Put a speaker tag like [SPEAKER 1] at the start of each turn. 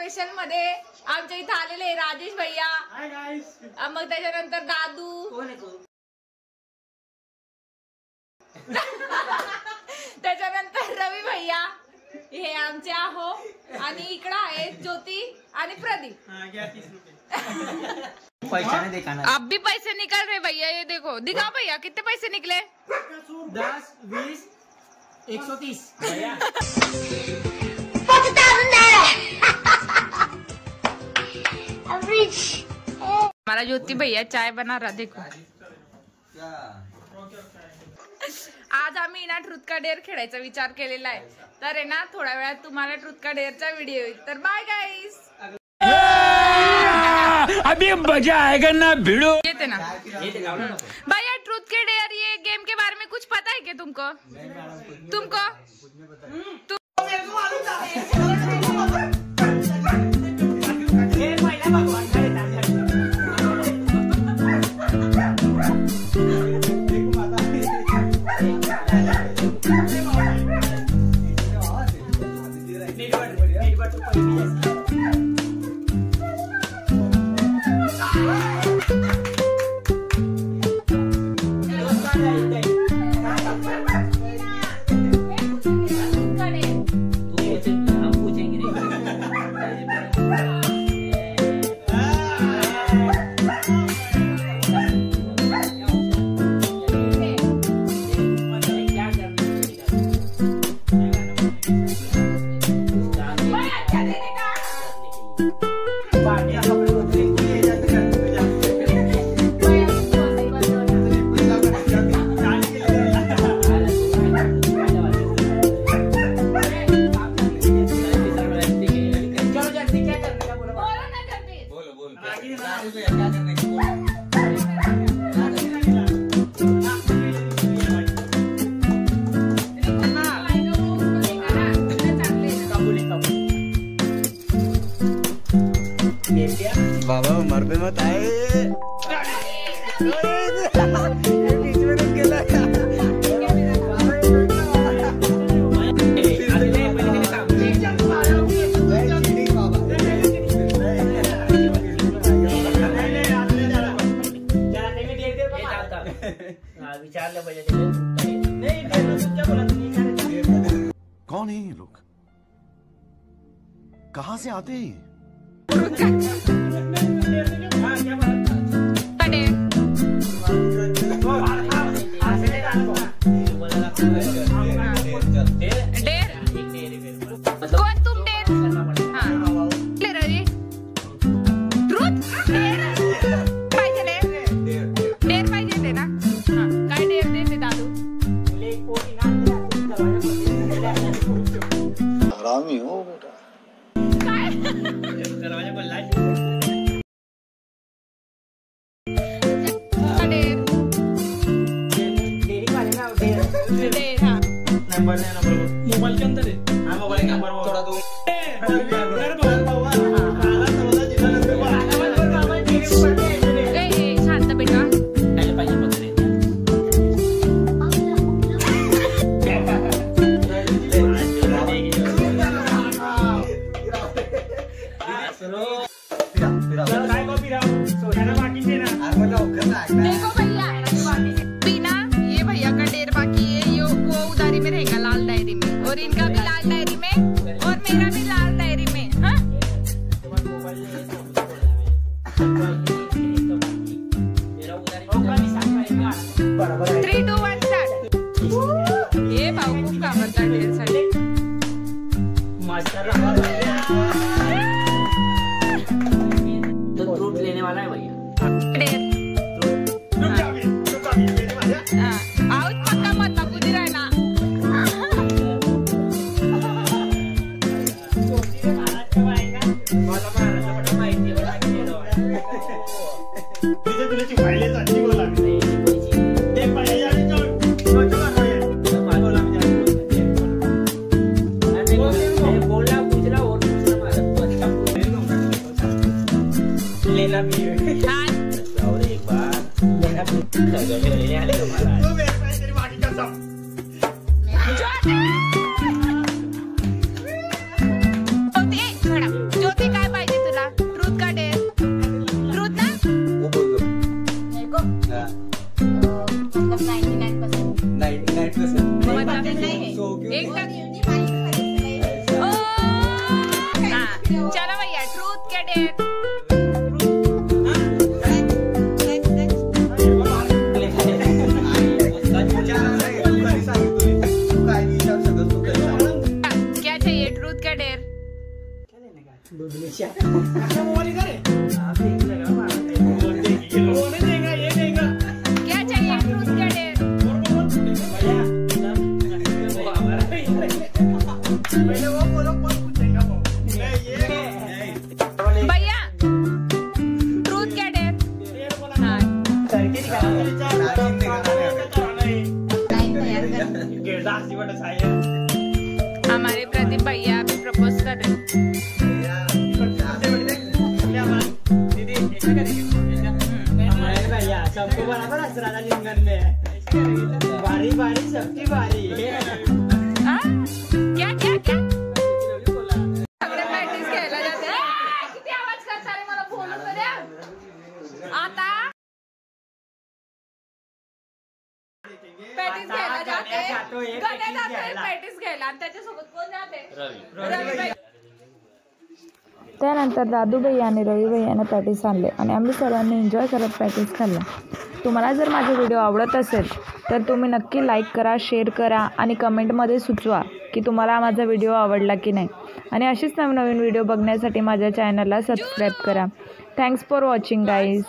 [SPEAKER 1] Special मध्ये आमच्या इथे आलेले राजेश भैया, मग त्याच्यानंतर दादू, त्याच्यानंतर रवी भैया, हे आमचे आहो, आणि इकडं आहे ज्योती आणि प्रदीप।
[SPEAKER 2] पैसा नहीं दिखाना।
[SPEAKER 1] अब भी पैसे निकल रहे भैया, ये देखो, दिखाओ भैया कितने पैसे निकले।
[SPEAKER 2] 10, 20, 130 भैया।
[SPEAKER 1] हमारा ज्योति भैया चाय बना रहा, देखो। आज आम्ही ना ट्रुथ का डेअर खेळायचा विचार केलेला आहे, तर आहे ना थोड्या वेळात तुम्हाला ट्रुथ का डेअरचा व्हिडिओ येईल, तर बाय गाइस।
[SPEAKER 3] अभी मजा आएगा ना भिड़ो।
[SPEAKER 1] येते ना भैया, ट्रुथ के डेयर ये गेम के बारे में कुछ पता है क्या तुमको?
[SPEAKER 3] बाबा मर पे मत आए। बीच में रुक गया।
[SPEAKER 4] कौन है ये लोग? कहाँ से आते हैं? हरामी हो बेटा।
[SPEAKER 2] मोबाइल के अंदर है। हाँ, मोबाइल के अंदर थोड़ा दूर।
[SPEAKER 1] शांत बेटा। देखो भैया, बिना ये भैया का डेर बाकी है, ये वो उधारी में रहेगा लाल डायरी में, और इनका भी लाल डायरी में, और मेरा भी लाल डायरी में। हाँ? 3, 2, 1 स्टार्ट। ये भाऊ खूप कामरता डेर साठी।
[SPEAKER 2] तो फ्रूट लेने वाला है भैया।
[SPEAKER 1] आउट पक्का मत बाबूजी रहना।
[SPEAKER 2] लेना भी और एक बार लेना भी
[SPEAKER 1] ज्योति
[SPEAKER 2] दूधनीच्या मोबाइल करे आप देख लगा मार बोल देगी वो नहीं देगा ये देगा
[SPEAKER 1] क्या चाहिए ट्रूथ का डेयर
[SPEAKER 2] और बोल भैया वो हमारा पहले वो बोलो कौन पूछेगा वो ये
[SPEAKER 1] भैया ट्रूथ का डेयर हाँ
[SPEAKER 2] करके निकाला
[SPEAKER 1] हमारे प्रदीप भैया अभी प्रपोज कर रहे हैं।
[SPEAKER 2] भैया सबको बराबर हंस रहा था लिंगन में बारी बारी सबकी बारी
[SPEAKER 1] क्या क्या क्या सगळे प्रॅक्टिस घ्यायला जाते किती आवाज करता रे मला बोलू तर द्या आता प्रॅक्टिस घ्यायला जाते गणे जाते प्रॅक्टिस घ्यायला आणि त्याच्यासोबत कोण जाते रवी
[SPEAKER 5] त्यानंतर दादू भैया आणि रवी भैयाने पॅटीस आणले आणि आम्ही सर्वांनी एन्जॉय करत पॅटीस खाल्ला. तुम्हाला जर माझे व्हिडिओ आवडत असेल तर तुम्ही नक्की लाईक करा, शेअर करा आणि कमेंटमध्ये सुचवा की तुम्हाला माझा व्हिडिओ आवडला की नाही. आणि अशीच नवनवीन व्हिडिओ बघण्यासाठी माझ्या चॅनलला सबस्क्राईब करा. Thanks for watching guys.